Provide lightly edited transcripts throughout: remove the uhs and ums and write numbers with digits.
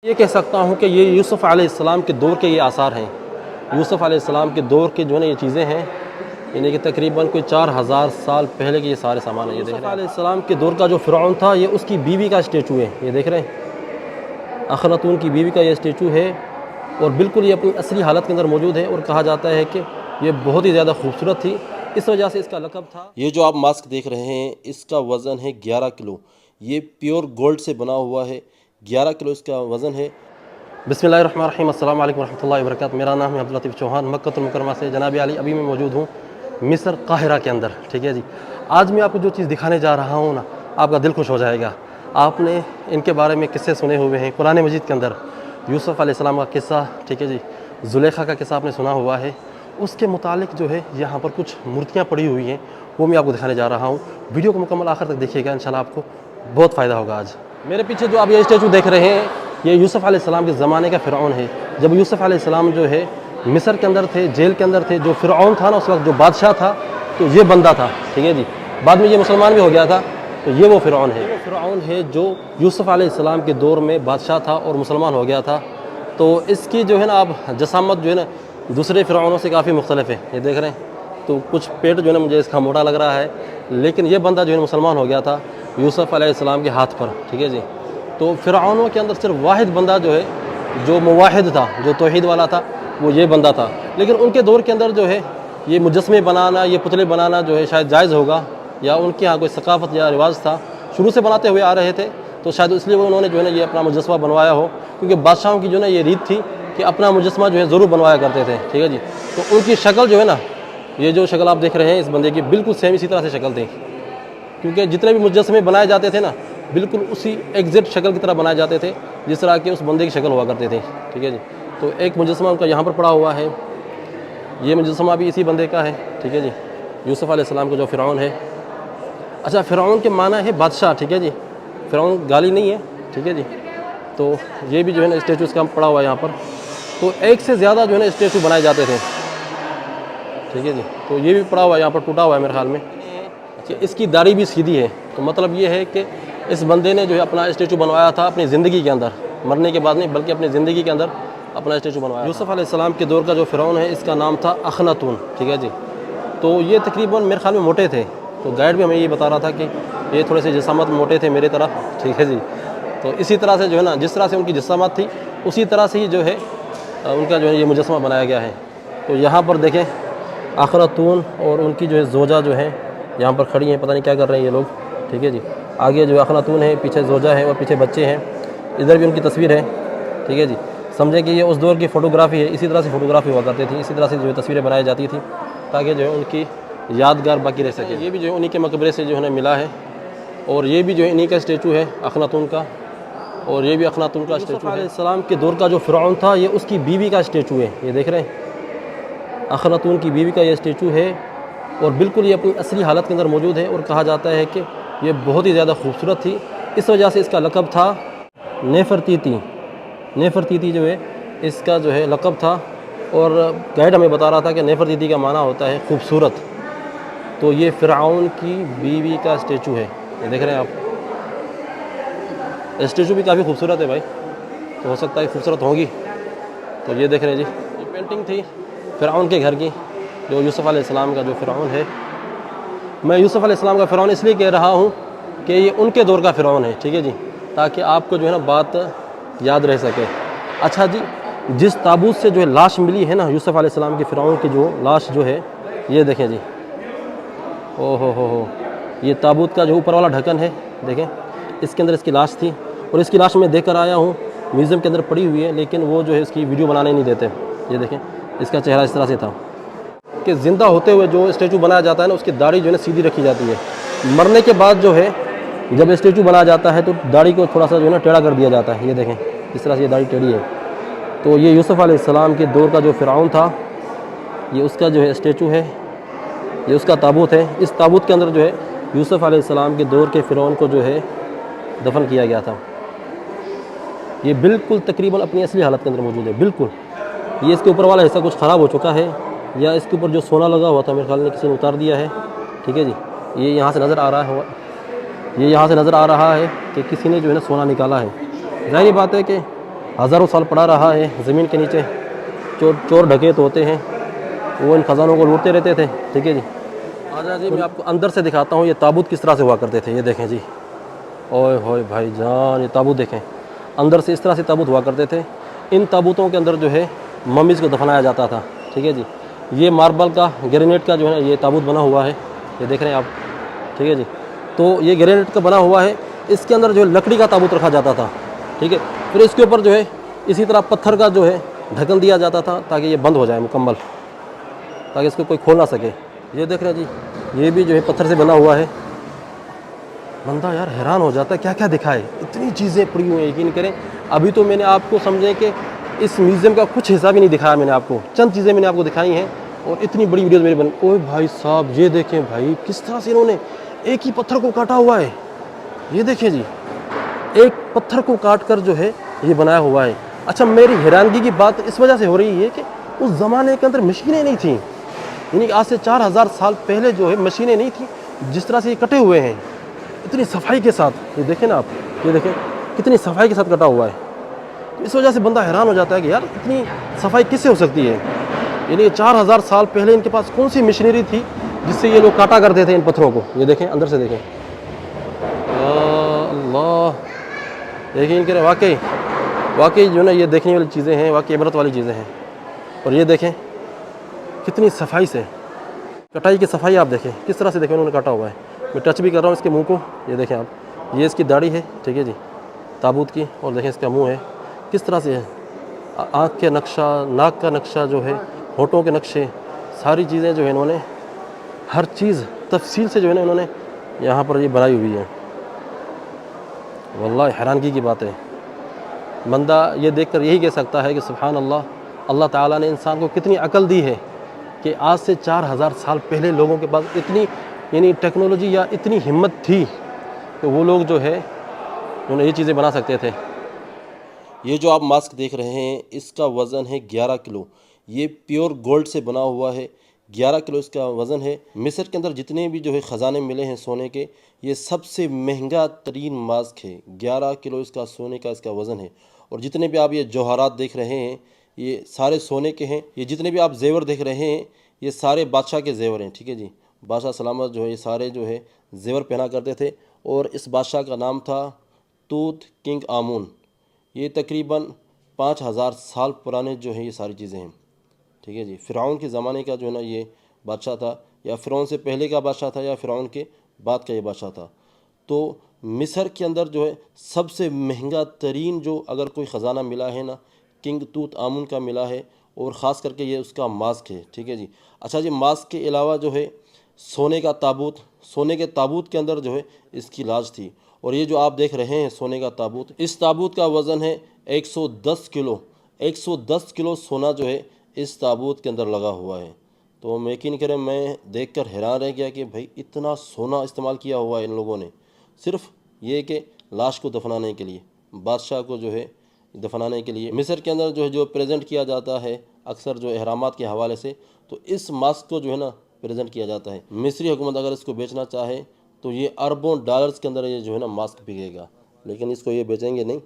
ये कह सकता हूँ कि ये यूसुफ़ अलैहिस्सलाम के दौर के ये आसार हैं। यूसुफ़ अलैहिस्सलाम के दौर के जो है ना ये चीज़ें हैं, यानी कि तकरीबन कोई 4000 साल पहले के ये सारे सामान हैं। ये यूसुफ़ अलैहिस्सलाम के दौर का जो फ़िरऔन था, ये उसकी बीवी का स्टैचू है। ये देख रहे हैं, अखनातून की बीवी का ये स्टैचू है और बिल्कुल ये अपनी असली हालत के अंदर मौजूद है। और कहा जाता है कि ये बहुत ही ज़्यादा खूबसूरत थी, इस वजह से इसका लक़ब था। ये जो आप मास्क देख रहे हैं, इसका वज़न है 11 किलो। ये प्योर गोल्ड से बना हुआ है, 11 किलो इसका वज़न है। बिस्मिल्लाहिर्रहमानिर्रहीम, अस्सलाम वालेकुम रहमतुल्लाहि व बरकातुहू। मेरा नाम है अब्दुल लतीफ़ चौहान, मक्कतुल मुकर्रमा से जनाब अली। अभी मैं मौजूद हूँ मिस्र काहिरा के अंदर। ठीक है जी, आज मैं आपको जो चीज़ दिखाने जा रहा हूँ ना, आपका दिल खुश हो जाएगा। आपने इनके बारे में किस्से सुने हुए हैं कुरान मजीद के अंदर। यूसुफ़ अलैहिस्सलाम का किस्सा, ठीक है जी, ज़ुलेखा का किस्सा आपने सुना हुआ है। उसके मुतालिक जो है यहाँ पर कुछ मूर्तियाँ पड़ी हुई हैं, वो मैं आपको दिखाने जा रहा हूँ। वीडियो को मुकम्मल आखिर तक देखिएगा, इंशाल्लाह आपको बहुत फ़ायदा होगा। आज मेरे पीछे जो आप ये स्टैचू देख रहे हैं, ये यूसुफ़ अलैहिस्सलाम के ज़माने का फ़िरऔन है। जब यूसुफ़ अलैहिस्सलाम जो है मिस्र के अंदर थे, जेल के अंदर थे, जो फ़िरऔन था ना उस वक्त, जो बादशाह था, तो ये बंदा था। ठीक है जी, बाद में ये मुसलमान भी हो गया था। तो ये वो फ़िरऔन है, फ़िरऔन है जो यूसुफ़ अलैहिस्सलाम के दौर में बादशाह था और मुसलमान हो गया था। तो इसकी जो है ना आप जसामत जो है ना दूसरे फ़िरऔनों से काफ़ी मुख्तलिफ है। ये देख रहे हैं, तो कुछ पेट जो है ना मुझे इसका मोटा लग रहा है, लेकिन ये बंदा जो है मुसलमान हो गया था यूसुफ़ अलैहिस्सलाम के हाथ पर। ठीक है जी, तो फ़िरऔनों के अंदर सिर्फ वाहिद बंदा जो है, जो मुवाहिद था, जो तौहीद वाला था, वो ये बंदा था। लेकिन उनके दौर के अंदर जो है ये मुजस्मे बनाना, ये पुतले बनाना जो है शायद जायज़ होगा, या उनके यहाँ कोई सकाफ़त या रिवाज था, शुरू से बनाते हुए आ रहे थे, तो शायद इसलिए उन्होंने जो है ना ये अपना मुजस्मा बनवाया हो। क्योंकि बादशाहों की जो है ना ये रीत थी कि अपना मुजस्मा जो है ज़रूर बनवाया करते थे। ठीक है जी, तो उनकी शक्ल जो है ना, ये जो शक्ल आप देख रहे हैं इस बंदे की, बिल्कुल सेम इसी तरह से शक्ल थी। क्योंकि जितने भी मुजस्मे बनाए जाते थे ना, बिल्कुल उसी एग्जैक्ट शक्ल की तरह बनाए जाते थे जिस तरह की उस बंदे की शक्ल हुआ करती थी। ठीक है जी, तो एक मुजस्मा उनका यहाँ पर पड़ा हुआ है, ये मुजस्मा भी इसी बंदे का है। ठीक है जी, यूसुफ़ अलैहिस्सलाम का जो फ़िरऔन है। अच्छा, फ़िरऔन के माना है बादशाह। ठीक है जी, फ़िरऔन गाली नहीं है। ठीक है जी, तो ये भी जो है ना स्टैचू इसका पड़ा हुआ है यहाँ पर। तो एक से ज़्यादा जो है ना स्टैचू बनाए जाते थे। ठीक है जी, तो ये भी पड़ा हुआ है यहाँ पर, टूटा हुआ है मेरे ख्याल में। कि इसकी दाढ़ी भी सीधी है, तो मतलब ये है कि इस बंदे ने जो है अपना स्टैचू बनवाया था अपनी ज़िंदगी के अंदर, मरने के बाद नहीं बल्कि अपनी ज़िंदगी के अंदर अपना स्टैचू बनवाया। यूसुफ़ अलैहिस्सलाम के दौर का जो फ़िरऔन है, इसका नाम था अखनातून। ठीक है जी, तो ये तकरीबन मेरे ख्याल में मोटे थे। तो गाइड भी हमें ये बता रहा था कि ये थोड़े से जिस्मात मोटे थे मेरी तरह। ठीक है जी, तो इसी तरह से जो है ना, जिस तरह से उनकी जिस्मात थी उसी तरह से ही जो है उनका जो है ये मुजस्मा बनाया गया है। तो यहाँ पर देखें अखनातून और उनकी जो है ज़ोजा जो है यहाँ पर खड़ी हैं, पता नहीं क्या कर रहे हैं ये लोग। ठीक है जी, आगे जो अखनातून है, पीछे ज़ोजा है और पीछे बच्चे हैं। इधर भी उनकी तस्वीर है। ठीक है जी, समझें कि ये उस दौर की फ़ोटोग्राफ़ी है, इसी तरह से फ़ोटोग्राफ़ी हुआ करती थी, इसी तरह से जो है तस्वीरें बनाई जाती थी ताकि जो है उनकी यादगार बाकी रह सके। ये भी जो है उन्हीं के मकबरे से जो है मिला है, और ये भी जो है इन्हीं का स्टैचू है अखनातून का, और ये भी अखनातून का स्टैचू है। अलैहिस्सलाम के दौर का जो फ़िरऔन था, ये उसकी बीवी का स्टैचू है। ये देख रहे हैं, अखनातून की बीवी का ये स्टैचू है और बिल्कुल ये अपनी असली हालत के अंदर मौजूद है। और कहा जाता है कि ये बहुत ही ज़्यादा खूबसूरत थी, इस वजह से इसका लक़ब था नेफ़रतीती। नेफ़रतीती जो है इसका जो है लक़ब था। और गाइड हमें बता रहा था कि नेफ़रतीती का माना होता है खूबसूरत। तो ये फ़िरऔन की बीवी का स्टैचू है। ये देख रहे हैं आप, स्टैचू भी काफ़ी खूबसूरत है भाई, तो हो सकता है खूबसूरत होंगी। तो ये देख रहे हैं जी, ये पेंटिंग थी फ़िरऔन के घर की, जो यूसुफ़ अलैहिस्सलाम का जो फ़िरऔन है। मैं यूसुफ़ अलैहिस्सलाम का फ़िरऔन इसलिए कह रहा हूँ कि ये उनके दौर का फ़िरऔन है। ठीक है जी, ताकि आपको जो है ना बात याद रह सके। अच्छा जी, जिस ताबूत से जो है लाश मिली है ना यूसुफ़ अलैहिस्सलाम के फ़िरऔन की जो लाश जो है, ये देखें जी, ओ हो, ये ताबूत का जो ऊपर वाला ढक्कन है, देखें इसके अंदर इसकी लाश थी। और इसकी लाश मैं देख कर आया हूँ, म्यूज़ियम के अंदर पड़ी हुई है, लेकिन वो जो है इसकी वीडियो बनाने नहीं देते। ये देखें, इसका चेहरा इस तरह से था कि ज़िंदा होते हुए जो स्टैचू बनाया जाता है ना, उसकी दाढ़ी जो है ना सीधी रखी जाती है। मरने के बाद जो है जब स्टैचू बनाया जाता है तो दाढ़ी को थोड़ा सा जो है ना टेढ़ा कर दिया जाता है। ये देखें इस तरह से ये दाढ़ी टेढ़ी है। तो ये यूसुफ़ अलैहिस्सलाम के दौर का जो फ़िरऔन था, ये उसका जो है स्टैचू है, ये उसका ताबूत है। इस ताबूत के अंदर जो है यूसुफ़ अलैहिस्सलाम के दौर के फ़िरऔन को जो है दफन किया गया था। ये बिल्कुल तकरीबन अपनी असली हालत के अंदर मौजूद है। बिल्कुल ये इसके ऊपर वाला हिस्सा कुछ ख़राब हो चुका है, या इसके ऊपर जो सोना लगा हुआ था मेरे ख्याल में किसी ने उतार दिया है। ठीक है जी, ये यहाँ से नज़र आ रहा है, ये यहाँ से नज़र आ रहा है कि किसी ने जो है ना सोना निकाला है। ज़ाहिर बात है कि हज़ारों साल पड़ा रहा है ज़मीन के नीचे। चोर डकैत होते हैं, वो इन ख़जानों को लूटते रहते थे। ठीक है जी, आजा जी मैं आपको अंदर से दिखाता हूँ ये ताबूत किस तरह से हुआ करते थे। ये देखें जी, ओए होए भाई जान, ये ताबूत देखें, अंदर से इस तरह से ताबूत हुआ करते थे। इन ताबूतों के अंदर जो है मम्मीज़ को दफनाया जाता था। ठीक है जी, ये मार्बल का ग्रेनाइट का जो है ये ताबूत बना हुआ है, ये देख रहे हैं आप। ठीक है जी, तो ये ग्रेनाइट का बना हुआ है, इसके अंदर जो है लकड़ी का ताबूत रखा जाता था। ठीक है, फिर इसके ऊपर जो है इसी तरह पत्थर का जो है ढक्कन दिया जाता था ताकि ये बंद हो जाए मुकम्मल, ताकि इसको कोई खोल ना सके। ये देख रहे हैं जी, ये भी जो है पत्थर से बना हुआ है। बंदा यार हैरान हो जाता है, क्या क्या दिखाए, इतनी चीज़ें पड़ी हुई हैं, यकीन करें। अभी तो मैंने आपको समझे कि इस म्यूज़ियम का कुछ हिस्सा भी नहीं दिखाया मैंने आपको, चंद चीज़ें मैंने आपको दिखाई हैं और इतनी बड़ी वीडियो मेरी बन। ओए भाई साहब ये देखें भाई, किस तरह से इन्होंने एक ही पत्थर को काटा हुआ है। ये देखें जी, एक पत्थर को काट कर जो है ये बनाया हुआ है। अच्छा, मेरी हैरानगी की बात इस वजह से हो रही है कि उस ज़माने के अंदर मशीनें नहीं थी, यानी कि आज से 4000 साल पहले जो है मशीनें नहीं थी। जिस तरह से ये कटे हुए हैं इतनी सफाई के साथ, ये देखें ना आप, ये देखें कितनी सफाई के साथ कटा हुआ है। तो इस वजह से बंदा हैरान हो जाता है कि यार इतनी सफाई किससे हो सकती है। यानी 4000 साल पहले इनके पास कौन सी मशीनरी थी जिससे ये लोग काटा करते थे इन पत्थरों को। ये देखें अंदर से देखें, या अल्लाह, देखिए इनके वाकई जो है ना ये देखने वाली चीज़ें हैं, वाकई इबरत वाली चीज़ें हैं। और ये देखें कितनी सफाई से कटाई की सफाई, आप देखें किस तरह से देखें उन्होंने काटा हुआ है। मैं टच भी कर रहा हूँ इसके मुंह को, ये देखें आप, ये इसकी दाढ़ी है। ठीक है जी, ताबूत की, और देखें इसका मुंह है किस तरह से है, आँख के नक्शा, नाक का नक्शा जो है, होठों के नक्शे, सारी चीज़ें जो है इन्होंने हर चीज़ तफसील से जो है ना इन्होंने यहाँ पर ये बनाई हुई है। वल्लाह हैरानगी की बात है, बंदा ये देखकर यही कह सकता है कि सुभान अल्लाह, अल्लाह ताला ने इंसान को कितनी अकल दी है कि आज से 4000 साल पहले लोगों के पास इतनी यानी टेक्नोलॉजी या इतनी हिम्मत थी कि वो लोग जो है उन्हें ये चीज़ें बना सकते थे। ये जो आप मास्क देख रहे हैं इसका वज़न है 11 किलो। ये प्योर गोल्ड से बना हुआ है, 11 किलो इसका वज़न है। मिस्र के अंदर जितने भी जो है ख़जाने मिले हैं सोने के, ये सबसे महंगा तरीन मास्क है। 11 किलो इसका सोने का इसका वज़न है। और जितने भी आप ये जौहरात देख रहे हैं ये सारे सोने के हैं। ये जितने भी आप जेवर देख रहे हैं ये सारे बादशाह के जेवर हैं। ठीक है जी, बादशाह सलामत जो है ये सारे जो है जेवर पहना करते थे। और इस बादशाह का नाम था तूत किंग आमून। ये तकरीबन 5000 साल पुराने जो है ये सारी चीज़ें हैं। ठीक है जी, फ़िरौन के ज़माने का जो है ना ये बादशाह था, या फ़िरौन से पहले का बादशाह था, या फ़िरौन के बाद का ये बादशाह था। तो मिस्र के अंदर जो है सबसे महंगा तरीन जो अगर कोई ख़जाना मिला है ना, किंग तूत आमून का मिला है, और ख़ास करके ये उसका मास्क है। ठीक है जी। अच्छा जी, मास्क के अलावा जो है सोने का ताबूत, सोने के ताबूत के अंदर जो है इसकी लाज थी। और ये जो आप देख रहे हैं सोने का ताबूत, इस ताबूत का वज़न है 110 किलो। 110 किलो सोना जो है इस ताबूत के अंदर लगा हुआ है। तो मैं यकीन करें, मैं देखकर हैरान रह गया कि भाई इतना सोना इस्तेमाल किया हुआ है इन लोगों ने, सिर्फ ये कि लाश को दफनाने के लिए, बादशाह को जो है दफनाने के लिए। मिस्र के अंदर जो है जो प्रेजेंट किया जाता है अक्सर जो अहरामात के हवाले से, तो इस मास्क को जो है ना प्रेजेंट किया जाता है। मिस्री हुकूमत अगर इसको बेचना चाहे तो ये अरबों डॉलर्स के अंदर ये जो है ना मास्क बिकेगा, लेकिन इसको ये बेचेंगे नहीं।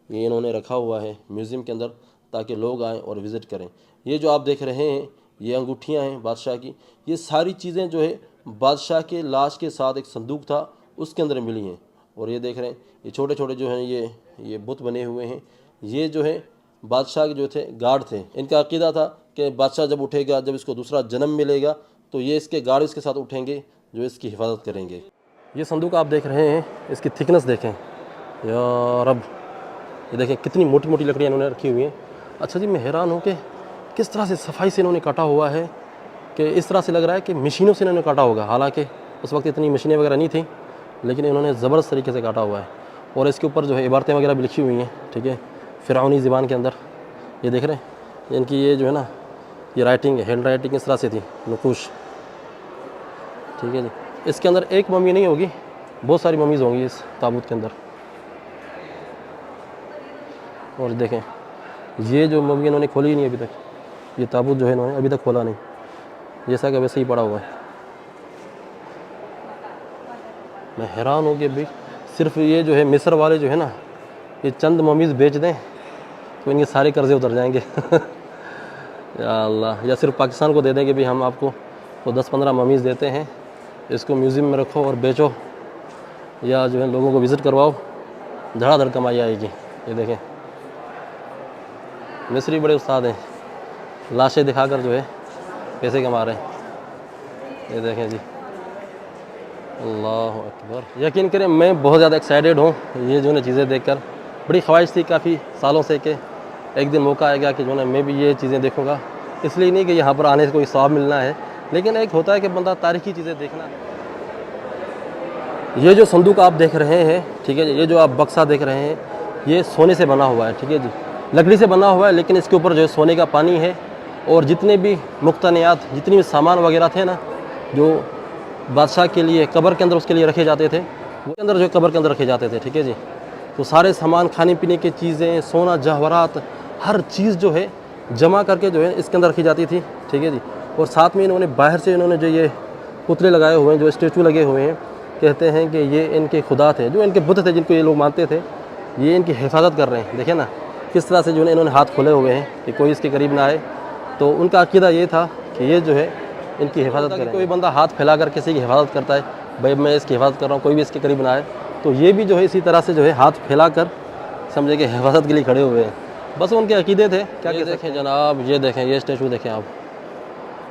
ये इन्होंने रखा हुआ है म्यूज़ियम के अंदर ताकि लोग आएँ और विज़िट करें। ये जो आप देख रहे हैं ये अंगूठियाँ हैं बादशाह की। ये सारी चीज़ें जो है बादशाह के लाश के साथ एक संदूक था उसके अंदर मिली हैं। और ये देख रहे हैं ये छोटे छोटे जो हैं ये बुत बने हुए हैं। ये जो है बादशाह के जो थे गार्ड थे। इनका अकीदा था कि बादशाह जब उठेगा, जब इसको दूसरा जन्म मिलेगा, तो ये इसके गार्ड इसके साथ उठेंगे जो इसकी हिफाजत करेंगे। ये संदूक आप देख रहे हैं, इसकी थिकनेस देखें या रब, ये देखें कितनी मोटी मोटी लकड़ियाँ इन्होंने रखी हुई हैं। अच्छा जी, मैं हैरान हूँ कि किस तरह से सफाई से इन्होंने काटा हुआ है कि इस तरह से लग रहा है कि मशीनों से इन्होंने काटा होगा। हालांकि उस वक्त इतनी मशीनें वगैरह नहीं थी, लेकिन इन्होंने ज़बरदस्त तरीके से काटा हुआ है। और इसके ऊपर जो है इबारतें वगैरह भी लिखी हुई हैं। ठीक है, फ़िरौनी ज़बान के अंदर ये देख रहे हैं, इनकी ये जो है ना ये राइटिंग है, हैंड राइटिंग इस तरह से थी, नकुश। ठीक है जी, इसके अंदर एक मम्मी नहीं होगी, बहुत सारी मम्मीज़ होंगी इस ताबूत के अंदर। और देखें ये जो मम्मी इन्होंने खोली ही नहीं अभी तक, ये ताबूत जो है इन्होंने अभी तक खोला नहीं, जैसा कि वैसे ही पड़ा हुआ है। मैं हैरान हो गया भाई, सिर्फ ये जो है मिस्र वाले जो है ना ये चंद मम्मीज़ बेच दें तो इनके सारे कर्जे उतर जाएंगे। या अल्लाह, या सिर्फ पाकिस्तान को दे देंगे भी हम आपको तो 10-15 ममीज़ देते हैं, इसको म्यूज़ियम में रखो और बेचो, या जो है लोगों को विज़िट करवाओ, धड़ाधड़ कमाई आएगी। ये देखें, मिस्री बड़े उस्ताद हैं, लाशें दिखाकर जो है पैसे कमा रहे हैं। ये देखें जी, अल्लाह अकबर। यकीन करें मैं बहुत ज़्यादा एक्साइटेड हूँ ये जो है चीज़ें देखकर। बड़ी ख्वाहिश थी काफ़ी सालों से कि एक दिन मौका आएगा कि जो है मैं भी ये चीज़ें देखूँगा। इसलिए नहीं कि यहाँ पर आने से कोई सवाब मिलना है, लेकिन एक होता है कि बंदा तारीख़ी चीज़ें देखना। ये जो संदूक आप देख रहे हैं, ठीक है जी, ये जो आप बक्सा देख रहे हैं, ये सोने से बना हुआ है, ठीक है जी, लकड़ी से बना हुआ है, लेकिन इसके ऊपर जो है सोने का पानी है। और जितने भी मुक्तनियात, जितनी भी सामान वगैरह थे ना जो बादशाह के लिए कब्र के अंदर उसके लिए रखे जाते थे, वो अंदर जो कब्र के अंदर रखे जाते थे, ठीक है जी। तो सारे सामान, खाने पीने की चीज़ें, सोना जवाहरात, हर चीज़ जो है जमा करके जो है इसके अंदर रखी जाती थी, ठीक है जी। और साथ में इन्होंने बाहर से इन्होंने जो ये पुतले लगाए हुए हैं, जो स्टेचू लगे हुए हैं, कहते हैं कि ये इनके खुदा थे, जो इनके बुत थे, जिनको ये लोग मानते थे, ये इनकी हिफाजत कर रहे हैं। देखें ना किस तरह से जो है इन्होंने हाथ खोले हुए हैं कि कोई इसके करीब ना आए। तो उनका अकीदा ये था कि ये जो है इनकी हिफाजत करें। कोई बंदा हाथ फैलाकर किसी की हिफाजत करता है, भाई मैं इसकी हिफाजत कर रहा हूँ, कोई भी इसके करीब ना आए, तो ये भी जो है इसी तरह से जो है हाथ फैलाकर समझे कि हिफाजत के लिए खड़े हुए हैं। बस उनके अकीदे थे। क्या देखें जनाब, ये देखें, ये स्टेचू देखें आप।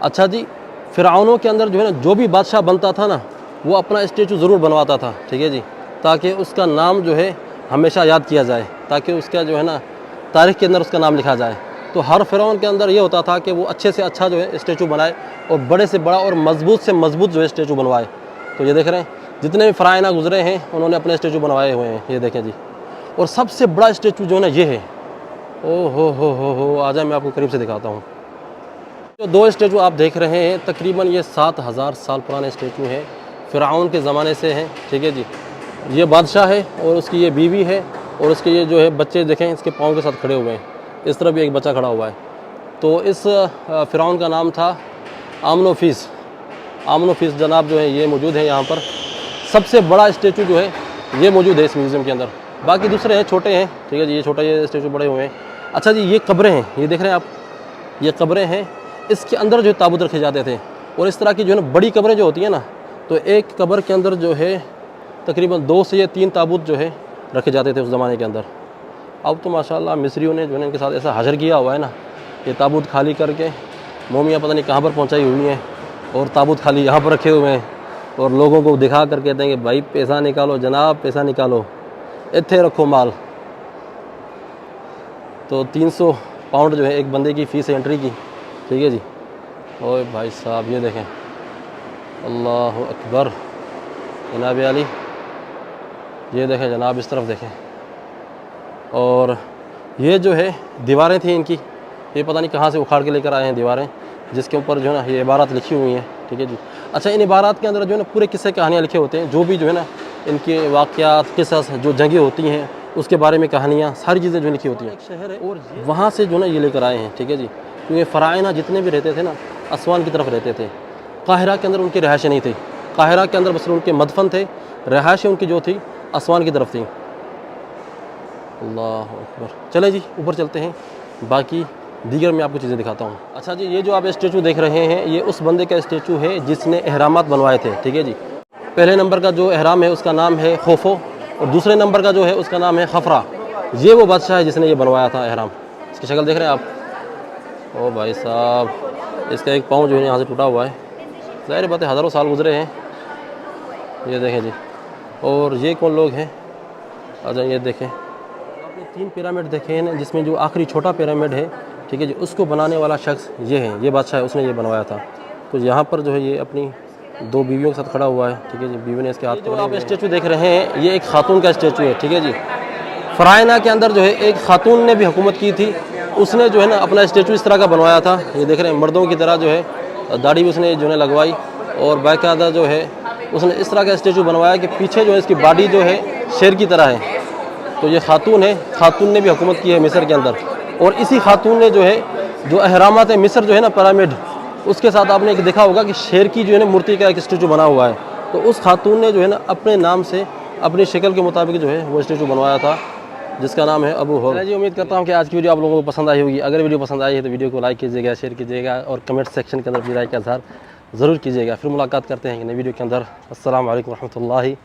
अच्छा जी, फ़िरऔनों के अंदर जो है ना, जो भी बादशाह बनता था ना, वो अपना स्टेचू ज़रूर बनवाता था, ठीक है जी, ताकि उसका नाम जो है हमेशा याद किया जाए, ताकि उसका जो है ना तारीख़ के अंदर उसका नाम लिखा जाए। तो हर फ़िरऔन के अंदर ये होता था कि वो अच्छे से अच्छा जो है स्टेचू बनाए और बड़े से बड़ा और मज़बूत से मज़बूत जो है स्टेचू बनवाए। तो ये देख रहे हैं, जितने भी फ़राइना गुजरे हैं उन्होंने अपने स्टेचू बनवाए हुए हैं। ये देखें जी, और सबसे बड़ा स्टेचू जो है ना ये है। ओ हो, आ जाए मैं आपको करीब से दिखाता हूँ। जो दो स्टेचू आप देख रहे हैं, तकरीबन ये 7000 साल पुराने स्टेचू हैं, फ़िरऔन के ज़माने से हैं, ठीक है जी। ये बादशाह है और उसकी ये बीवी है, और उसके ये जो है बच्चे देखें इसके पाँव के साथ खड़े हुए हैं। इस तरह भी एक बच्चा खड़ा हुआ है। तो इस फ़िरऔन का नाम था आमनोफिस। आमनोफिस जनाब जो है ये मौजूद है यहाँ पर। सबसे बड़ा स्टेचू जो है ये मौजूद है इस म्यूज़ियम के अंदर। बाकी दूसरे हैं, छोटे हैं, ठीक है जी, ये छोटा ये स्टेचू बड़े हुए हैं। अच्छा जी, ये कब्रें हैं, ये देख रहे हैं आप, ये कब्रें हैं। इसके अंदर जो ताबूत रखे जाते थे, और इस तरह की जो है ना बड़ी कब्रें जो होती हैं ना, तो एक कब्र के अंदर जो है तकरीबन 2 से 3 ताबूत जो है रखे जाते थे उस ज़माने के अंदर। अब तो माशाल्लाह मिस्रियों ने जो है इनके साथ ऐसा हशर किया हुआ है ना, ये ताबूत खाली करके मोमियाँ पता नहीं कहाँ पर पहुँचाई हुई हैं, और ताबूत खाली यहाँ पर रखे हुए हैं, और लोगों को दिखा कर कहते हैं कि भाई पैसा निकालो जनाब, पैसा निकालो, इत्थे रखो माल। तो 300 पाउंड जो है एक बंदे की फ़ीस है एंट्री की, ठीक है जी। ओए भाई साहब, ये देखें, अल्लाह अकबर, जनाब अली, ये देखें जनाब, इस तरफ देखें। और ये जो है दीवारें थी इनकी, ये पता नहीं कहाँ से उखाड़ के लेकर आए हैं दीवारें, जिसके ऊपर जो है ना ये इबारत लिखी हुई हैं, ठीक है जी। अच्छा, इन इबारत के अंदर जो है ना पूरे किस्से कहानियाँ लिखे होते हैं, जो भी जो है ना इनके वाक़यात, किस्स, जो जंगें होती हैं उसके बारे में कहानियाँ, सारी चीज़ें जो लिखी होती हैं। एक शहर है और वहाँ से जो ना ये लेकर आए हैं, ठीक है जी। क्योंकि फ़राइना जितने भी रहते थे ना, असवान की तरफ रहते थे। काहिरा के अंदर उनकी रहायशें नहीं थी, काहिरा के अंदर बस उनके मदफन थे, रहायशें उनकी जो थी असवान की तरफ थी। अल्लाह अकबर। चलें जी, ऊपर चलते हैं, बाकी दीगर मैं आपको चीज़ें दिखाता हूँ। अच्छा जी, ये जो आप स्टेचू देख रहे हैं, ये उस बंदे का स्टेचू है जिसने एहरामात बनवाए थे, ठीक है जी। पहले नंबर का जो एहराम है उसका नाम है खोफो, और दूसरे नंबर का जो है उसका नाम है खफरा। ये वो बादशाह है जिसने ये बनवाया था एहराम। इसकी शक्ल देख रहे हैं आप। ओ भाई साहब, इसका एक पाँव जो है यहाँ से टूटा हुआ है। ज़ाहिर बात है हज़ारों साल गुजरे हैं। ये देखें जी, और ये कौन लोग हैं? अच्छा, ये देखें, आपने 3 पिरामिड देखे हैं, जिसमें जो आखिरी छोटा पिरामिड है, ठीक है जी, उसको बनाने वाला शख्स ये है, ये बादशाह है, उसने ये बनवाया था। तो यहाँ पर जो है ये अपनी 2 बीवियों के साथ खड़ा हुआ है, ठीक है जी। बीवी ने इसके हाथ को, आप स्टेचू देख रहे हैं, ये एक खातून का स्टेचू है, ठीक है जी। फ़राइना के अंदर जो है एक खातून ने भी हुकूमत की थी, उसने जो है ना अपना स्टेचू इस तरह का बनवाया था। ये देख रहे हैं, मर्दों की तरह जो है दाढ़ी भी उसने जो है लगवाई, और बाकायदा जो है उसने इस तरह का स्टेचू बनवाया कि पीछे जो है इसकी बॉडी जो है शेर की तरह है। तो ये खातून है, खातून ने भी हुकूमत की है मिस्र के अंदर। और इसी खातून ने जो है जो अहरामात है मिस्र जो है ना पिरामिड, उसके साथ आपने एक देखा होगा कि शेर की जो है ना मूर्ति का एक स्टेचू बना हुआ है। तो उस खातून ने जो है ना अपने नाम से, अपनी शक्ल के मुताबिक जो है वो स्टेचू बनवाया था। जिसका नाम है अबू हुर। जी उम्मीद करता हूँ कि आज की वीडियो आप लोगों को पसंद आई होगी। अगर वीडियो पसंद आई है तो वीडियो को लाइक कीजिएगा, शेयर कीजिएगा और कमेंट सेक्शन के अंदर अपनी राय का इज़हार ज़रूर कीजिएगा। फिर मुलाकात करते हैं नई वीडियो के अंदर। अस्सलाम वालेकुम रहमतुल्लाहि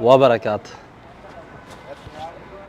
व बरकातहू।